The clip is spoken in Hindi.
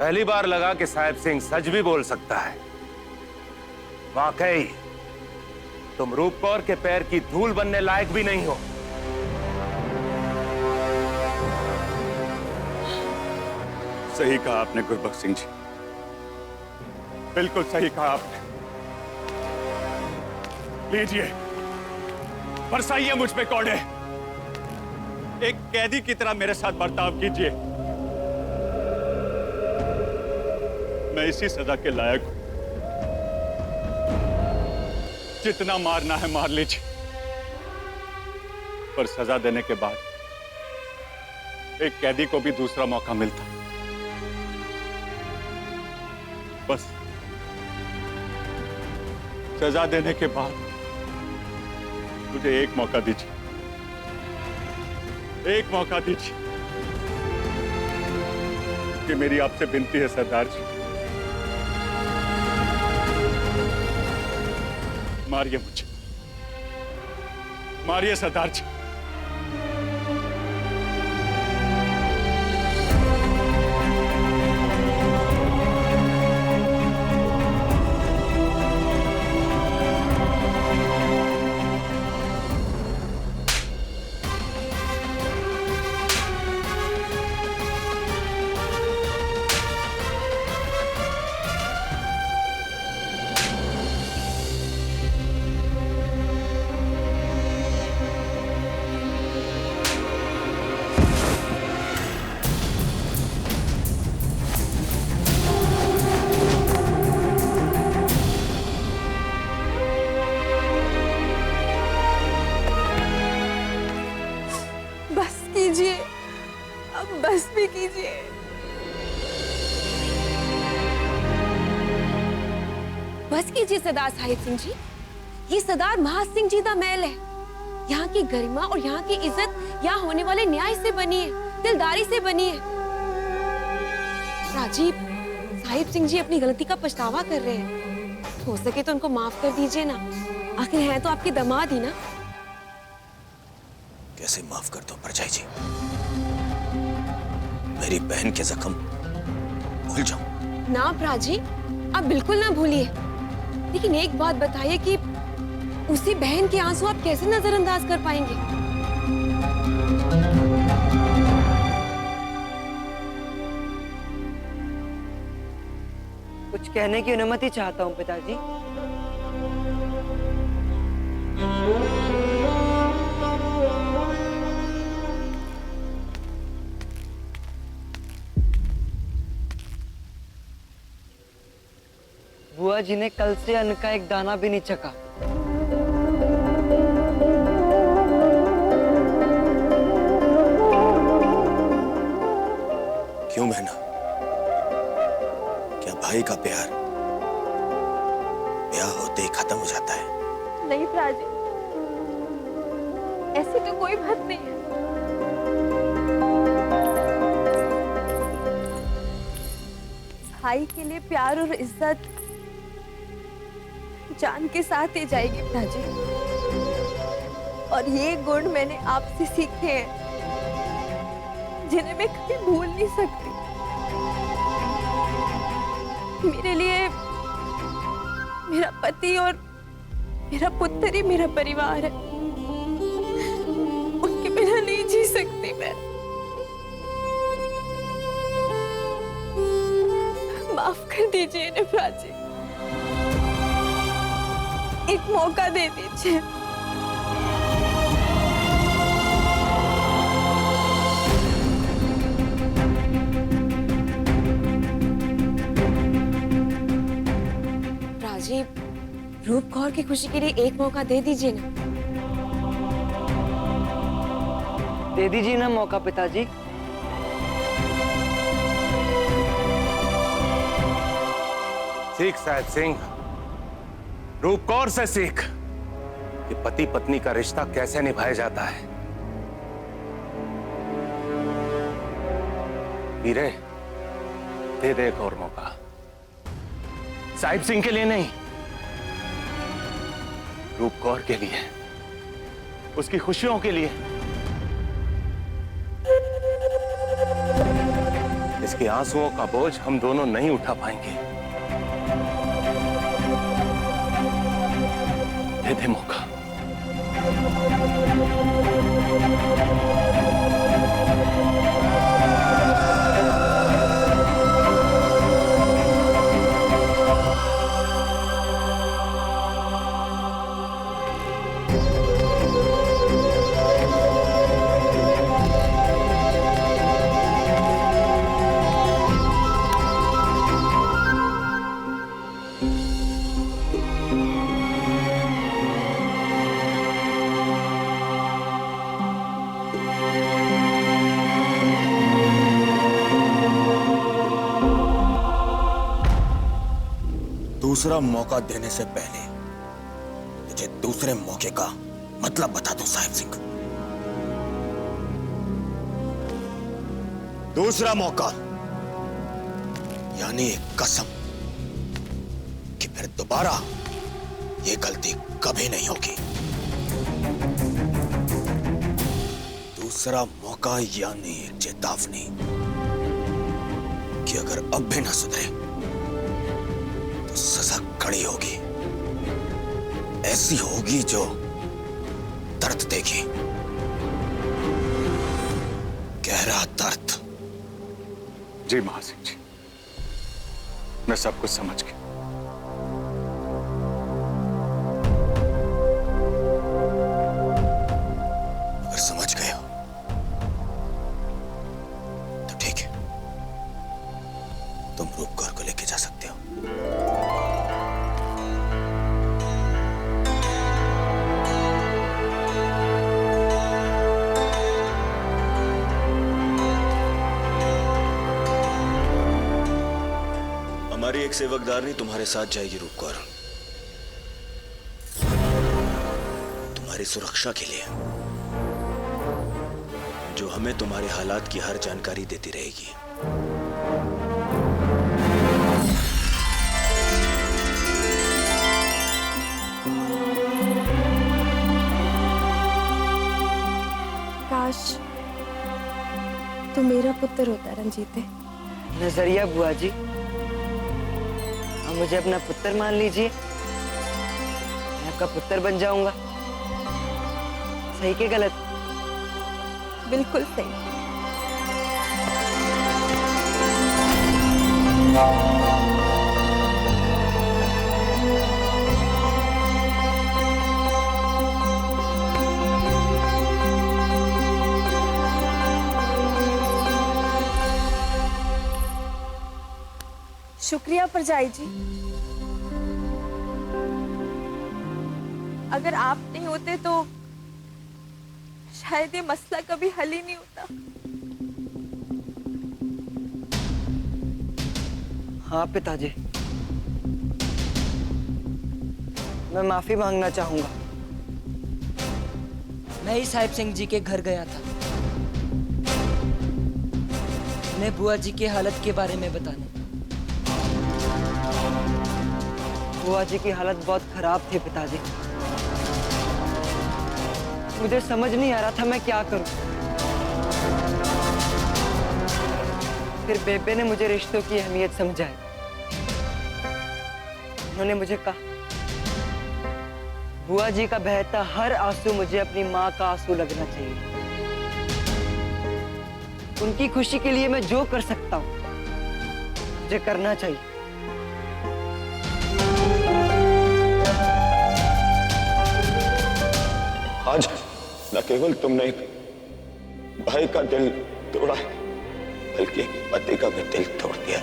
पहली बार लगा कि साहिब सिंह सच भी बोल सकता है। वाकई तुम रूप कौर के पैर की धूल बनने लायक भी नहीं हो। सही कहा आपने गुरबख्श सिंह जी, बिल्कुल सही कहा आपने। लीजिए, बरसाइए मुझ पे कौड़े, एक कैदी की तरह मेरे साथ बर्ताव कीजिए। मैं इसी सजा के लायक हूं। जितना मारना है मार लीजिए, पर सजा देने के बाद एक कैदी को भी दूसरा मौका मिलता। बस सजा देने के बाद मुझे एक मौका दीजिए, एक मौका दीजिए। कि मेरी आपसे विनती है सरदार जी, मारिए मुझे, मारिए सरदार जी। बस भी कीजिए। बस कीजिए सरदार साहिब सिंह जी, ये सरदार महाज सिंह जी का महल है। यहाँ की गरिमा और यहाँ की इज्जत यहाँ होने वाले न्याय से बनी है, दिलदारी से बनी है। राजीव, साहिब सिंह जी अपनी गलती का पछतावा कर रहे हैं। हो सके तो उनको माफ कर दीजिए ना, आखिर है तो आपके दामाद ही ना। कैसे माफ कर दो परछाई जी, मेरी बहन के जख्म भूल जाऊं? ना प्राजी, आप बिल्कुल ना भूलिए। लेकिन एक बात बताइए कि उसी बहन के आंसू आप कैसे नजरअंदाज कर पाएंगे? कुछ कहने की अनुमति चाहता हूँ पिताजी। बुआ जी ने कल से अन्न का एक दाना भी नहीं चखा। क्यों बहना, क्या भाई का प्यार ब्याह होते ही खत्म हो जाता है? नहीं प्राजी, ऐसी तो कोई बात नहीं है। भाई के लिए प्यार और इज्जत जान के साथ ही जाएगी प्राजी, और ये गुण मैंने आपसे सीखे हैं, जिन्हें मैं कभी भूल नहीं सकती। मेरे लिए मेरा पति और मेरा पुत्र ही मेरा परिवार है। उनके बिना नहीं जी सकती मैं। माफ कर दीजिए इन्हें प्राची, एक मौका दे दीजिए। राजीव, रूप कौर की खुशी के लिए एक मौका दे दीजिए ना। दे दीजिए ना मौका पिताजी। सीख साहिब सिंह, रूप कौर से सीख कि पति पत्नी का रिश्ता कैसे निभाया जाता है। वीरे, दे दे एक और मौका। साहिब सिंह के लिए नहीं, रूप कौर के लिए, उसकी खुशियों के लिए। इसके आंसुओं का बोझ हम दोनों नहीं उठा पाएंगे। दे दे मौका। दूसरा मौका देने से पहले मुझे दूसरे मौके का मतलब बता दो साहिब सिंह। दूसरा मौका यानी एक कसम कि फिर दोबारा ये गलती कभी नहीं होगी। दूसरा मौका यानी एक चेतावनी कि अगर अब भी ना सुधरे तो सजा कड़ी होगी, ऐसी होगी जो दर्द देगी, गहरा दर्द। जी महासिंह जी, मैं सब कुछ समझ गया। अगर समझ गए हो तो ठीक है, तुम रूपकौर को लेके जा सकते हो। हमारी एक सेवकदारनी तुम्हारे साथ जाएगी रूपकौर, तुम्हारी सुरक्षा के लिए, जो हमें तुम्हारे हालात की हर जानकारी देती रहेगी। काश तू मेरा पुत्र होता रंजीते। नजरिया बुआ जी, अब मुझे अपना पुत्र मान लीजिए, मैं आपका पुत्र बन जाऊंगा। सही के गलत? बिल्कुल सही। शुक्रिया परजाई जी, अगर आप नहीं होते तो शायद ये मसला कभी हल ही नहीं होता। हाँ पिताजी, मैं माफी मांगना चाहूंगा। मैं ही साहिब सिंह जी के घर गया था उन्हें बुआ जी की हालत के बारे में बताने। बुआ जी की हालत बहुत खराब थी पिताजी, मुझे समझ नहीं आ रहा था मैं क्या करूं। फिर बेबे ने मुझे रिश्तों की अहमियत समझाई। उन्होंने मुझे कहा, बुआ जी का बहता हर आंसू मुझे अपनी माँ का आंसू लगना चाहिए। उनकी खुशी के लिए मैं जो कर सकता हूं मुझे करना चाहिए। आज न केवल तुमने एक भाई का दिल तोड़ा है, बल्कि एक पति का भी दिल तोड़ दिया।